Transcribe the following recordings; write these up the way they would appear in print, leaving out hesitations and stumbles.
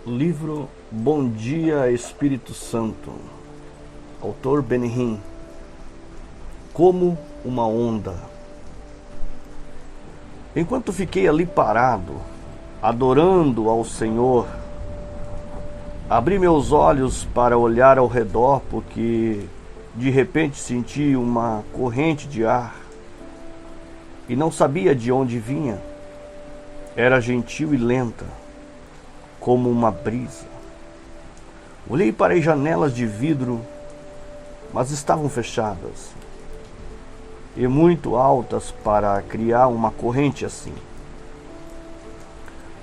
Livro Bom Dia Espírito Santo, autor Benihim. Como uma onda. Enquanto fiquei ali parado, adorando ao Senhor, abri meus olhos para olhar ao redor, porque de repente senti uma corrente de ar e não sabia de onde vinha. Era gentil e lenta, como uma brisa. Olhei para as janelas de vidro, mas estavam fechadas e muito altas para criar uma corrente assim.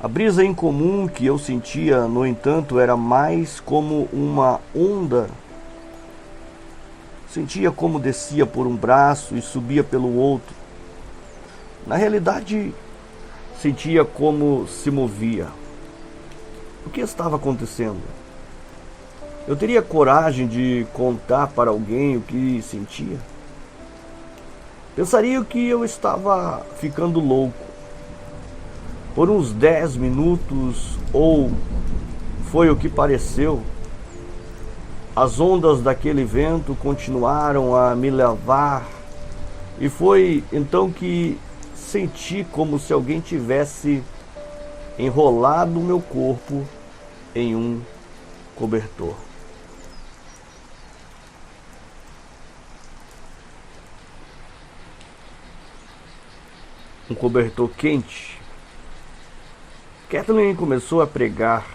A brisa incomum que eu sentia, no entanto, era mais como uma onda. Sentia como descia por um braço e subia pelo outro. Na realidade, sentia como se movia. O que estava acontecendo? Eu teria coragem de contar para alguém o que sentia? Pensaria que eu estava ficando louco. Por uns 10 minutos, ou foi o que pareceu, as ondas daquele vento continuaram a me levar, e foi então que senti como se alguém tivesse enrolado meu corpo em um cobertor. Um cobertor quente. Kathleen começou a pregar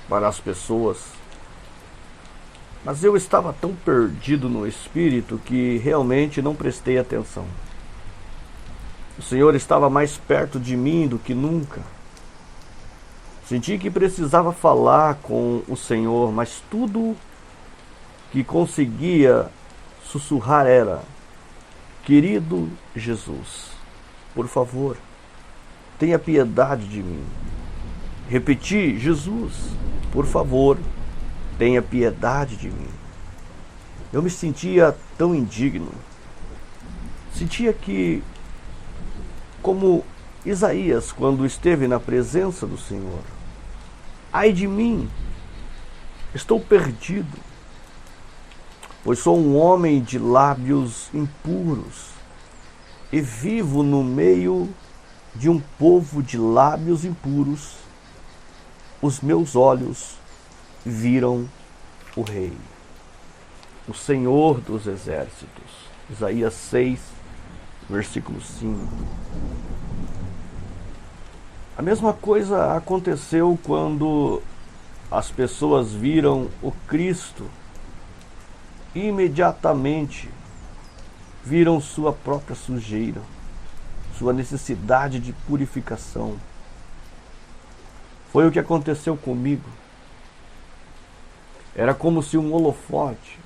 para as pessoas, mas eu estava tão perdido no espírito que realmente não prestei atenção. O Senhor estava mais perto de mim do que nunca. Senti que precisava falar com o Senhor, mas tudo que conseguia sussurrar era: querido Jesus, por favor, tenha piedade de mim. Repeti: Jesus, por favor, tenha piedade de mim. Eu me sentia tão indigno. Sentia que, como Isaías, quando esteve na presença do Senhor: ai de mim, estou perdido, pois sou um homem de lábios impuros e vivo no meio de um povo de lábios impuros. Os meus olhos viram o Rei, o Senhor dos Exércitos. Isaías 6, versículo 5. A mesma coisa aconteceu quando as pessoas viram o Cristo. Imediatamente viram sua própria sujeira, sua necessidade de purificação. Foi o que aconteceu comigo. Era como se um holofote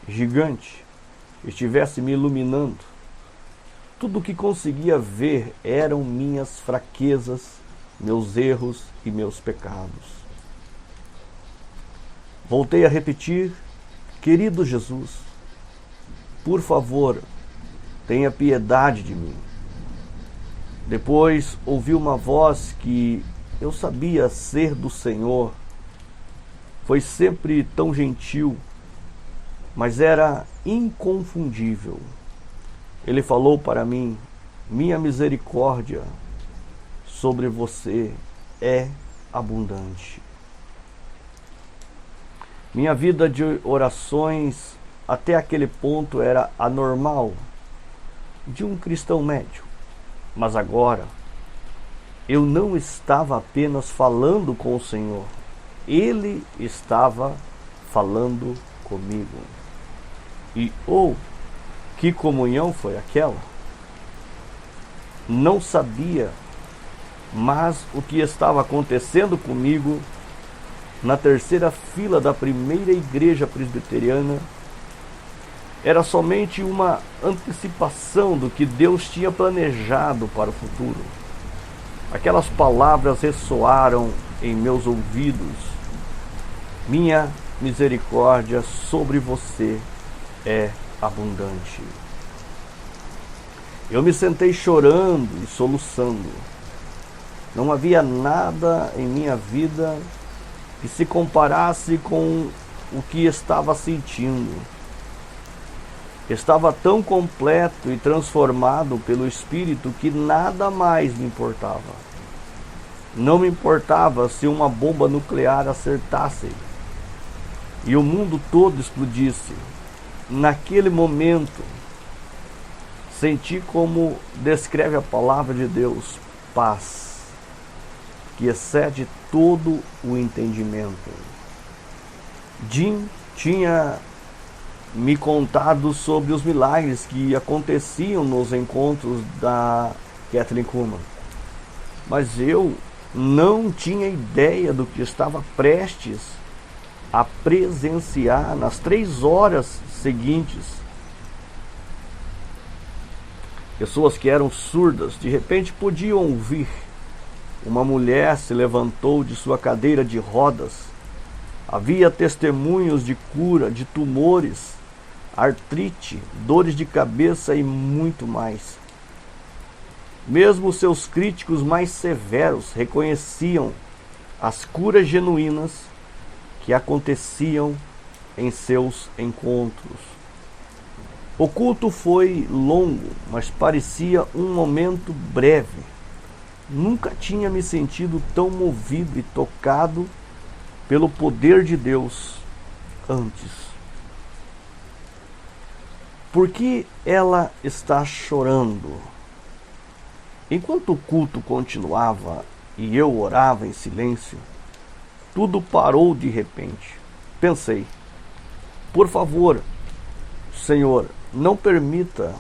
gigante estivesse me iluminando. Tudo o que conseguia ver eram minhas fraquezas, meus erros e meus pecados. Voltei a repetir: querido Jesus, por favor, tenha piedade de mim. Depois ouvi uma voz que eu sabia ser do Senhor. Foi sempre tão gentil, mas era inconfundível. Ele falou para mim: minha misericórdia sobre você é abundante. Minha vida de orações até aquele ponto era anormal, de um cristão médio. Mas agora, eu não estava apenas falando com o Senhor, Ele estava falando comigo. E que comunhão foi aquela? Não sabia, mas o que estava acontecendo comigo na terceira fila da primeira igreja presbiteriana era somente uma antecipação do que Deus tinha planejado para o futuro. Aquelas palavras ressoaram em meus ouvidos: minha misericórdia sobre você é abundante. Eu me sentei chorando e soluçando. Não havia nada em minha vida que se comparasse com o que estava sentindo. Estava tão completo e transformado pelo Espírito que nada mais me importava. Não me importava se uma bomba nuclear acertasse e o mundo todo explodisse. Naquele momento, senti como descreve a palavra de Deus, paz, que excede todo o entendimento. Jim tinha me contado sobre os milagres que aconteciam nos encontros da Kathryn Kuhlman, mas eu não tinha ideia do que estava prestes a presenciar nas 3 horas seguintes. Pessoas que eram surdas de repente podiam ouvir. Uma mulher se levantou de sua cadeira de rodas. Havia testemunhos de cura de tumores, artrite, dores de cabeça e muito mais. Mesmo seus críticos mais severos reconheciam as curas genuínas que aconteciam em seus encontros. O culto foi longo, mas parecia um momento breve. Nunca tinha me sentido tão movido e tocado pelo poder de Deus antes. Por que ela está chorando? Enquanto o culto continuava e eu orava em silêncio, tudo parou de repente. Pensei, por favor, Senhor, não permita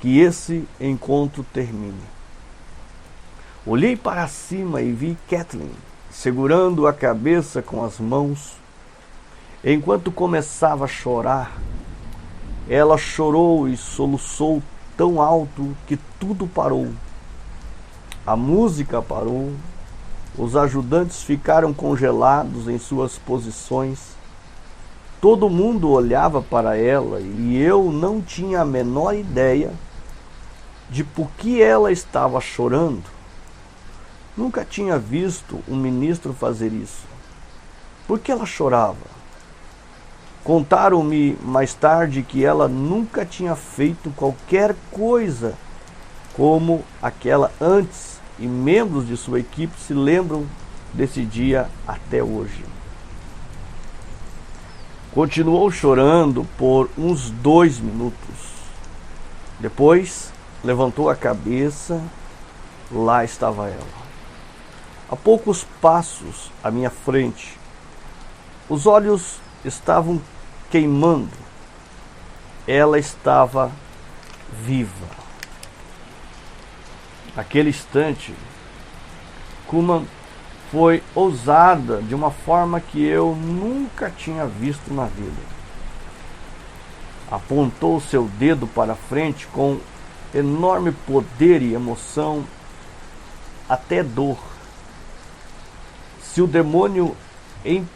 que esse encontro termine. Olhei para cima e vi Kathleen segurando a cabeça com as mãos. Enquanto começava a chorar, ela chorou e soluçou tão alto que tudo parou. A música parou, os ajudantes ficaram congelados em suas posições. Todo mundo olhava para ela e eu não tinha a menor ideia de por que ela estava chorando. Nunca tinha visto um ministro fazer isso. Por que ela chorava? Contaram-me mais tarde que ela nunca tinha feito qualquer coisa como aquela antes, e membros de sua equipe se lembram desse dia até hoje. Continuou chorando por uns 2 minutos. Depois, levantou a cabeça. Lá estava ela, a poucos passos à minha frente. Os olhos estavam queimando. Ela estava viva. Naquele instante, Kuhlman foi ousada de uma forma que eu nunca tinha visto na vida. Apontou seu dedo para frente com enorme poder e emoção, até dor. Se o demônio em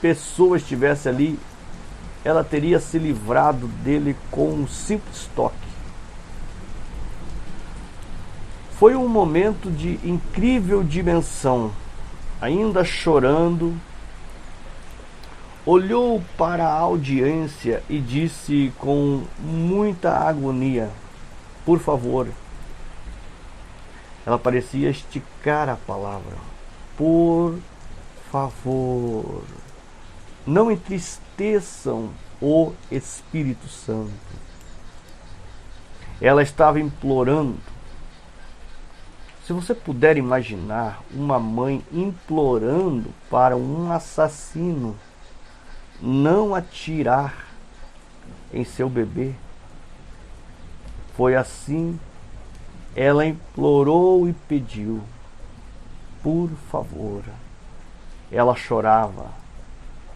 pessoa estivesse ali, ela teria se livrado dele com um simples toque. Foi um momento de incrível dimensão. Ainda chorando, olhou para a audiência e disse com muita agonia, por favor. Ela parecia esticar a palavra. Por favor, não entristeçam o Espírito Santo. Ela estava implorando. Se você puder imaginar uma mãe implorando para um assassino não atirar em seu bebê, foi assim. Ela implorou e pediu, por favor. Ela chorava,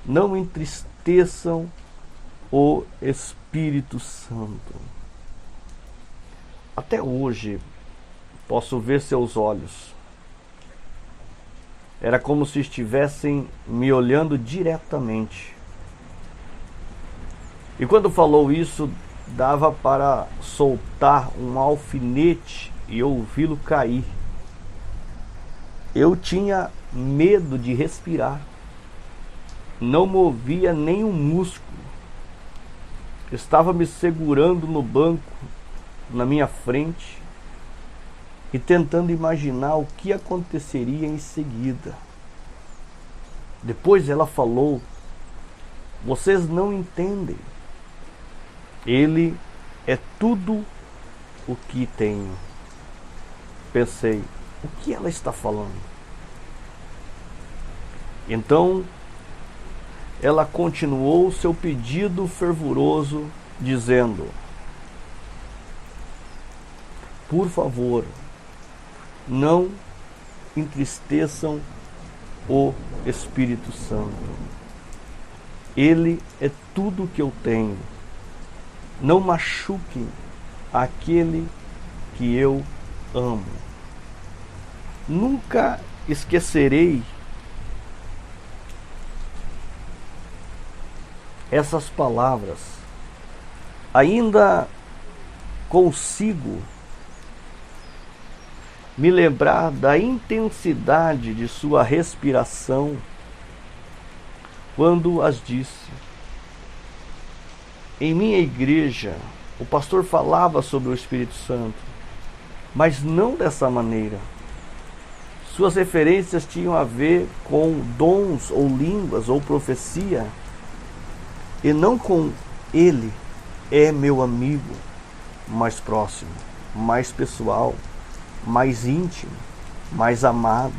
não entristeçam o Espírito Santo. Até hoje, posso ver seus olhos. Era como se estivessem me olhando diretamente. E quando falou isso, dava para soltar um alfinete e ouvi-lo cair. Eu tinha medo de respirar. não movia nem um músculo. Estava me segurando no banco, na minha frente, e tentando imaginar o que aconteceria em seguida. Depois ela falou: vocês não entendem. Ele é tudo o que tenho. Pensei, o que ela está falando? Então, ela continuou seu pedido fervoroso, dizendo: por favor, não entristeçam o Espírito Santo. Ele é tudo o que eu tenho. Não machuquem aquele que eu amo. Nunca esquecerei essas palavras. Ainda consigo me lembrar da intensidade de sua respiração quando as disse. Em minha igreja, o pastor falava sobre o Espírito Santo, mas não dessa maneira. Suas referências tinham a ver com dons ou línguas ou profecia, e não com ele é meu amigo mais próximo, mais pessoal, mais íntimo, mais amado.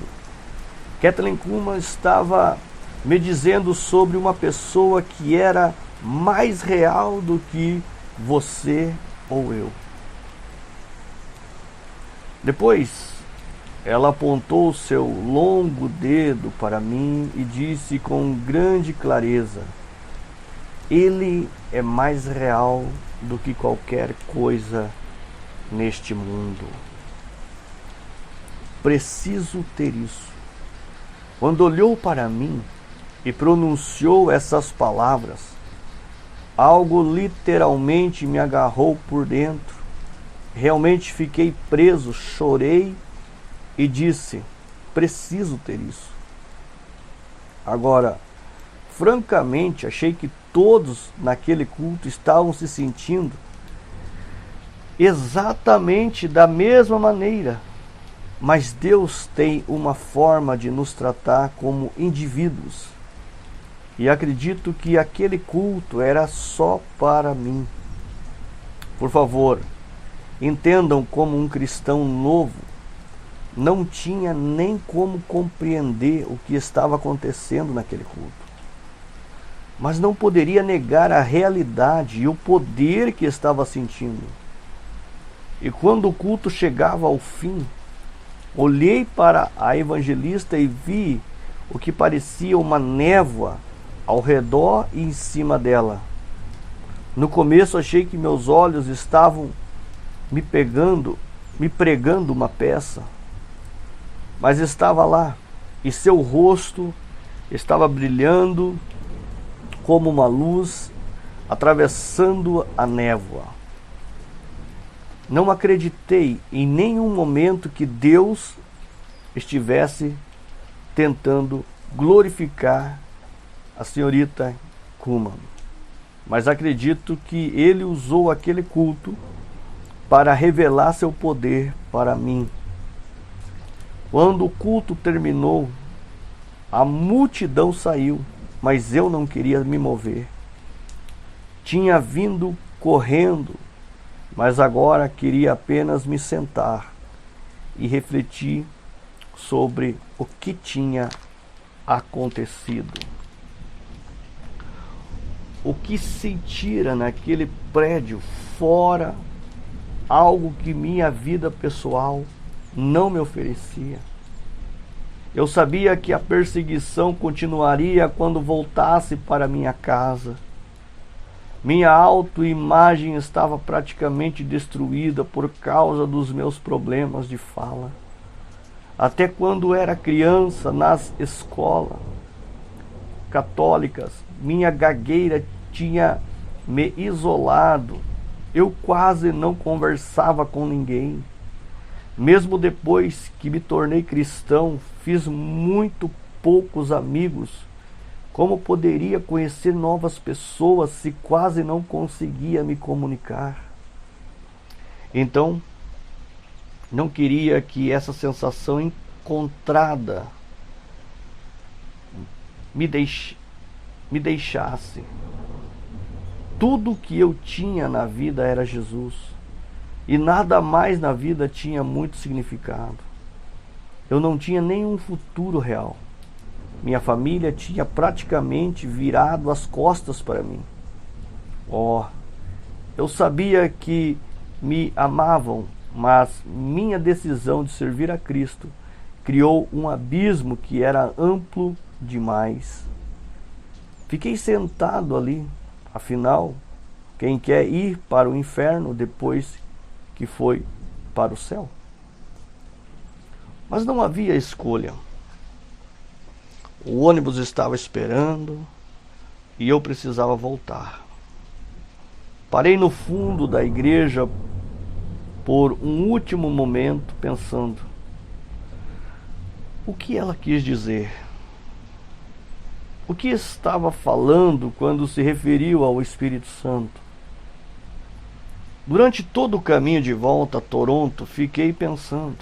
Kathleen Kuhlman estava me dizendo sobre uma pessoa que era mais real do que você ou eu. Depois, ela apontou seu longo dedo para mim e disse com grande clareza: ele é mais real do que qualquer coisa neste mundo. Preciso ter isso. Quando olhou para mim e pronunciou essas palavras, algo literalmente me agarrou por dentro. Realmente fiquei preso, chorei e disse: preciso ter isso. Agora, francamente, achei que todos naquele culto estavam se sentindo exatamente da mesma maneira. Mas Deus tem uma forma de nos tratar como indivíduos. E acredito que aquele culto era só para mim. Por favor, entendam como um cristão novo não tinha nem como compreender o que estava acontecendo naquele culto. Mas não poderia negar a realidade e o poder que estava sentindo. E quando o culto chegava ao fim, olhei para a evangelista e vi o que parecia uma névoa ao redor e em cima dela. No começo achei que meus olhos estavam me pregando uma peça, mas estava lá e seu rosto estava brilhando como uma luz atravessando a névoa. Não acreditei em nenhum momento que Deus estivesse tentando glorificar a senhorita Kuhlman, mas acredito que ele usou aquele culto para revelar seu poder para mim. Quando o culto terminou, a multidão saiu, mas eu não queria me mover. Tinha vindo correndo, mas agora queria apenas me sentar e refletir sobre o que tinha acontecido. O que sentira naquele prédio fora algo que minha vida pessoal não me oferecia. Eu sabia que a perseguição continuaria quando voltasse para minha casa. Minha autoimagem estava praticamente destruída por causa dos meus problemas de fala. Até quando era criança, nas escolas católicas, minha gagueira tinha me isolado. Eu quase não conversava com ninguém. Mesmo depois que me tornei cristão, fiz muito poucos amigos Como poderia conhecer novas pessoas se quase não conseguia me comunicar? Então, não queria que essa sensação encontrada me deixasse. Tudo que eu tinha na vida era Jesus. E nada mais na vida tinha muito significado. Eu não tinha nenhum futuro real. Minha família tinha praticamente virado as costas para mim. Eu sabia que me amavam, mas minha decisão de servir a Cristo criou um abismo que era amplo demais. Fiquei sentado ali. Afinal, quem quer ir para o inferno depois que foi para o céu? Mas não havia escolha. O ônibus estava esperando e eu precisava voltar. Parei no fundo da igreja por um último momento, pensando: o que ela quis dizer? O que estava falando quando se referiu ao Espírito Santo? Durante todo o caminho de volta a Toronto, fiquei pensando: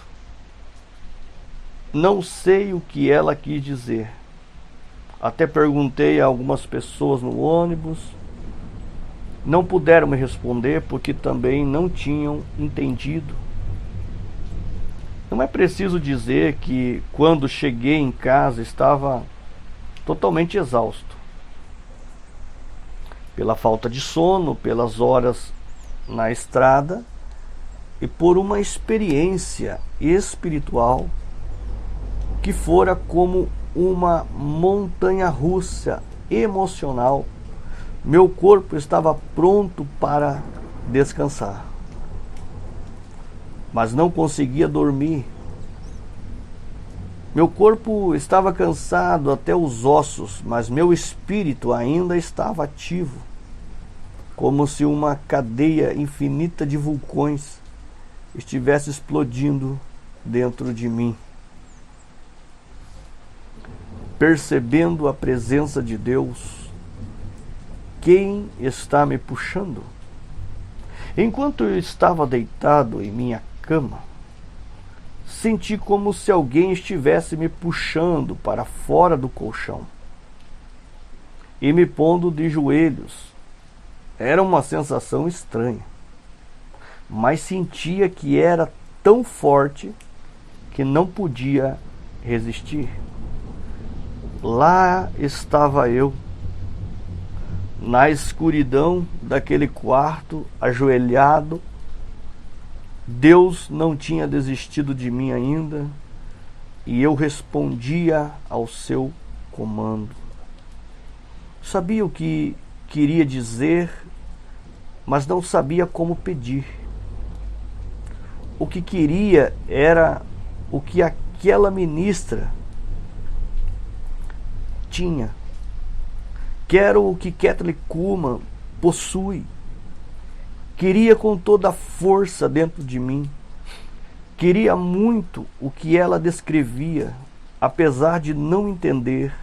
não sei o que ela quis dizer. Até perguntei a algumas pessoas no ônibus. Não puderam me responder porque também não tinham entendido. Não é preciso dizer que quando cheguei em casa estava totalmente exausto. Pela falta de sono, pelas horas na estrada e por uma experiência espiritual que fora como uma montanha-russa emocional. Meu corpo estava pronto para descansar, mas não conseguia dormir. Meu corpo estava cansado até os ossos, mas meu espírito ainda estava ativo, como se uma cadeia infinita de vulcões estivesse explodindo dentro de mim. Percebendo a presença de Deus, quem está me puxando? Enquanto eu estava deitado em minha cama, senti como se alguém estivesse me puxando para fora do colchão e me pondo de joelhos. Era uma sensação estranha, mas sentia que era tão forte que não podia resistir. Lá estava eu, na escuridão daquele quarto, ajoelhado. Deus não tinha desistido de mim ainda e eu respondia ao seu comando. Sabia o que queria dizer, mas não sabia como pedir. O que queria era o que aquela ministra tinha. Quero o que Kathryn Kuhlman possui. Queria com toda a força dentro de mim. Queria muito o que ela descrevia, apesar de não entender.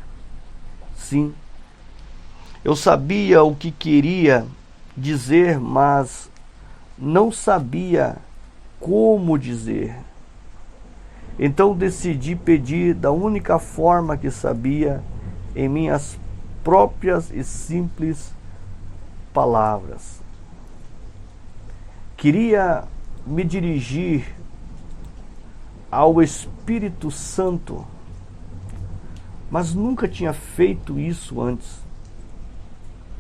Sim, eu sabia o que queria dizer, mas não sabia como dizer. Então decidi pedir da única forma que sabia, em minhas próprias e simples palavras. Queria me dirigir ao Espírito Santo, mas nunca tinha feito isso antes.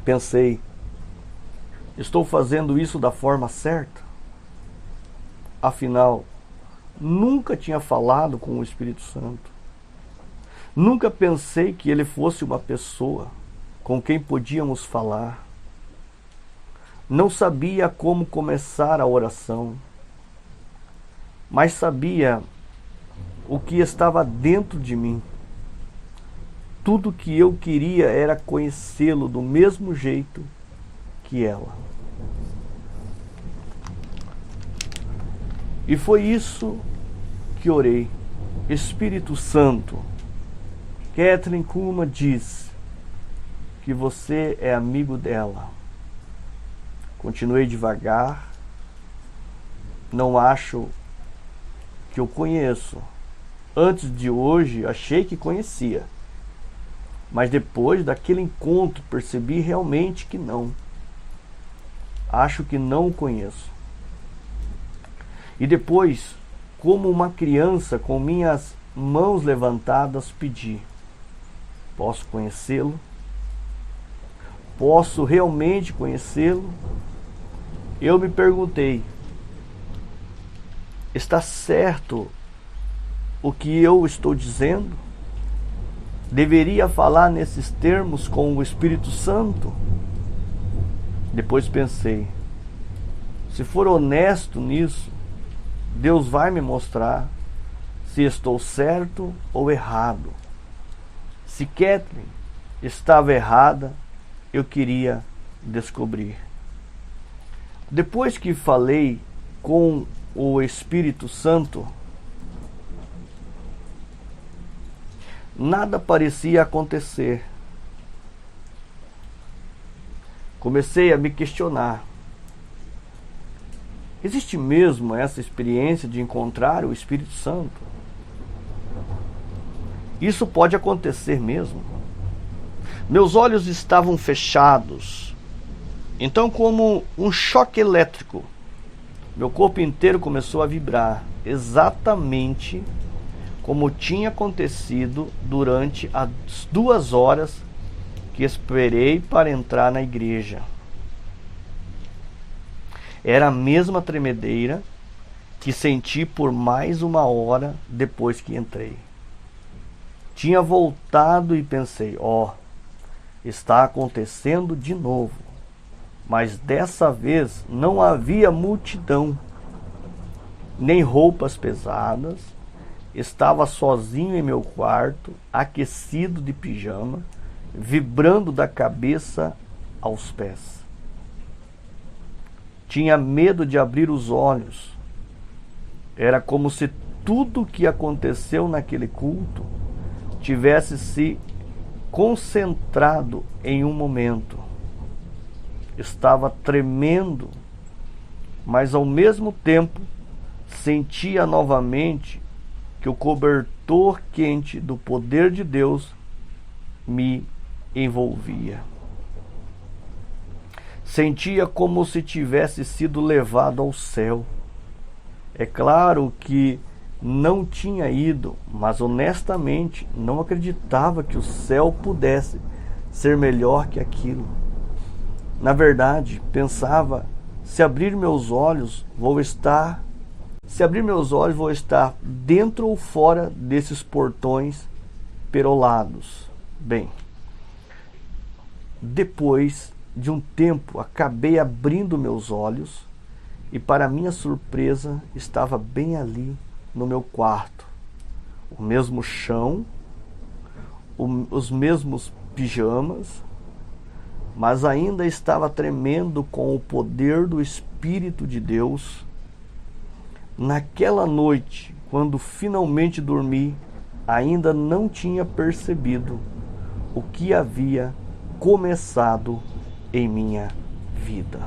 Pensei: estou fazendo isso da forma certa? Afinal, nunca tinha falado com o Espírito Santo. Nunca pensei que ele fosse uma pessoa com quem podíamos falar. Não sabia como começar a oração, mas sabia o que estava dentro de mim. Tudo que eu queria era conhecê-lo do mesmo jeito que ela. E foi isso que orei. Espírito Santo, Kathryn Kuhlman diz que você é amigo dela. Continuei devagar. Não acho que eu conheço. Antes de hoje, achei que conhecia. Mas depois daquele encontro, percebi realmente que não. Acho que não o conheço. E depois, como uma criança com minhas mãos levantadas, pedi: posso conhecê-lo? Posso realmente conhecê-lo? Eu me perguntei: está certo o que eu estou dizendo? Deveria falar nesses termos com o Espírito Santo? Depois pensei: se for honesto nisso, Deus vai me mostrar se estou certo ou errado. Se Kathleen estava errada, eu queria descobrir. Depois que falei com o Espírito Santo, nada parecia acontecer. Comecei a me questionar: existe mesmo essa experiência de encontrar o Espírito Santo? Isso pode acontecer mesmo? Meus olhos estavam fechados. Então, como um choque elétrico, meu corpo inteiro começou a vibrar, exatamente como tinha acontecido durante as 2 horas que esperei para entrar na igreja. Era a mesma tremedeira que senti por mais 1 hora depois que entrei. Tinha voltado e pensei: está acontecendo de novo. Mas dessa vez não havia multidão, nem roupas pesadas. Estava sozinho em meu quarto, aquecido de pijama, vibrando da cabeça aos pés. Tinha medo de abrir os olhos. Era como se tudo o que aconteceu naquele culto tivesse se concentrado em um momento. Estava tremendo, mas ao mesmo tempo sentia novamente que o cobertor quente do poder de Deus me envolvia. Sentia como se tivesse sido levado ao céu. É claro que não tinha ido, mas honestamente não acreditava que o céu pudesse ser melhor que aquilo. Na verdade, pensava: se abrir meus olhos, vou estar dentro ou fora desses portões perolados. Bem, depois de um tempo, acabei abrindo meus olhos e, para minha surpresa, estava bem ali no meu quarto. O mesmo chão, os mesmos pijamas, mas ainda estava tremendo com o poder do Espírito de Deus. Naquela noite, quando finalmente dormi, ainda não tinha percebido o que havia começado em minha vida.